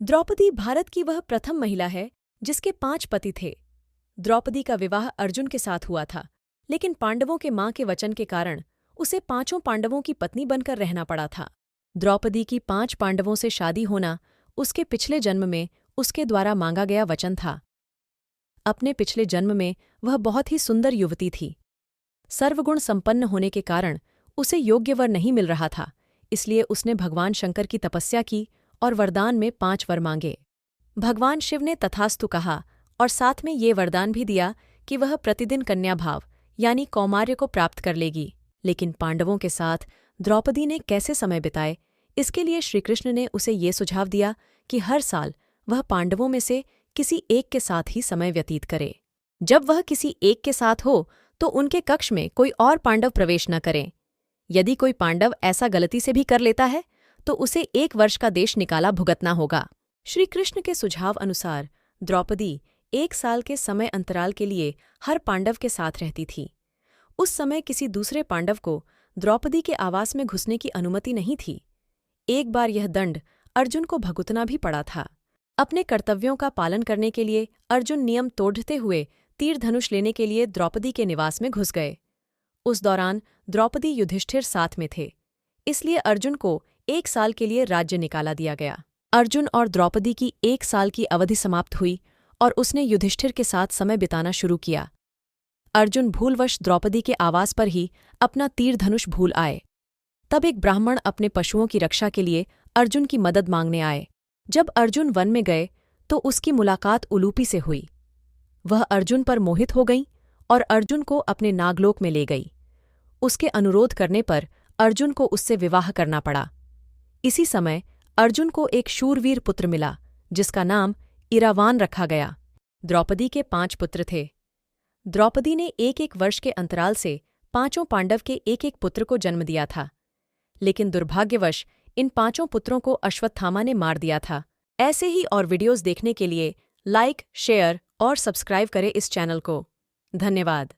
द्रौपदी भारत की वह प्रथम महिला है जिसके 5 पति थे। द्रौपदी का विवाह अर्जुन के साथ हुआ था, लेकिन पांडवों के मां के वचन के कारण उसे 5 पांडवों की पत्नी बनकर रहना पड़ा था। द्रौपदी की 5 पांडवों से शादी होना उसके पिछले जन्म में उसके द्वारा मांगा गया वचन था। अपने पिछले जन्म में वह बहुत ही सुंदर युवती थी। सर्वगुण संपन्न होने के कारण उसे योग्य वर नहीं मिल रहा था, इसलिए उसने भगवान शंकर की तपस्या की और वरदान में 5 वर मांगे। भगवान शिव ने तथास्तु कहा और साथ में ये वरदान भी दिया कि वह प्रतिदिन कन्या भाव यानी कौमार्य को प्राप्त कर लेगी। लेकिन पांडवों के साथ द्रौपदी ने कैसे समय बिताए, इसके लिए श्रीकृष्ण ने उसे ये सुझाव दिया कि हर साल वह पांडवों में से किसी एक के साथ ही समय व्यतीत करे। जब वह किसी एक के साथ हो तो उनके कक्ष में कोई और पांडव प्रवेश न करें। यदि कोई पांडव ऐसा गलती से भी कर लेता है तो उसे 1 वर्ष का देश निकाला भुगतना होगा। श्री कृष्ण के सुझाव अनुसार द्रौपदी 1 साल के समय अंतराल के लिए हर पांडव के साथ रहती थी। उस समय किसी दूसरे पांडव को द्रौपदी के आवास में घुसने की अनुमति नहीं थी। एक बार यह दंड अर्जुन को भुगतना भी पड़ा था। अपने कर्तव्यों का पालन करने के लिए अर्जुन नियम तोड़ते हुए तीर धनुष लेने के लिए द्रौपदी के निवास में घुस गए। उस दौरान द्रौपदी युधिष्ठिर साथ में थे, इसलिए अर्जुन को 1 साल के लिए राज्य निकाला दिया गया। अर्जुन और द्रौपदी की 1 साल की अवधि समाप्त हुई और उसने युधिष्ठिर के साथ समय बिताना शुरू किया। अर्जुन भूलवश द्रौपदी के आवास पर ही अपना तीर धनुष भूल आए। तब एक ब्राह्मण अपने पशुओं की रक्षा के लिए अर्जुन की मदद मांगने आए। जब अर्जुन वन में गए तो उसकी मुलाकात उलूपी से हुई। वह अर्जुन पर मोहित हो गई और अर्जुन को अपने नागलोक में ले गई। उसके अनुरोध करने पर अर्जुन को उससे विवाह करना पड़ा। इसी समय अर्जुन को एक शूरवीर पुत्र मिला जिसका नाम इरावान रखा गया। द्रौपदी के 5 पुत्र थे। द्रौपदी ने 1-1 वर्ष के अंतराल से 5 पांडव के 1-1 पुत्र को जन्म दिया था, लेकिन दुर्भाग्यवश इन 5 पुत्रों को अश्वत्थामा ने मार दिया था। ऐसे ही और वीडियोस देखने के लिए लाइक, शेयर और सब्सक्राइब करें इस चैनल को। धन्यवाद।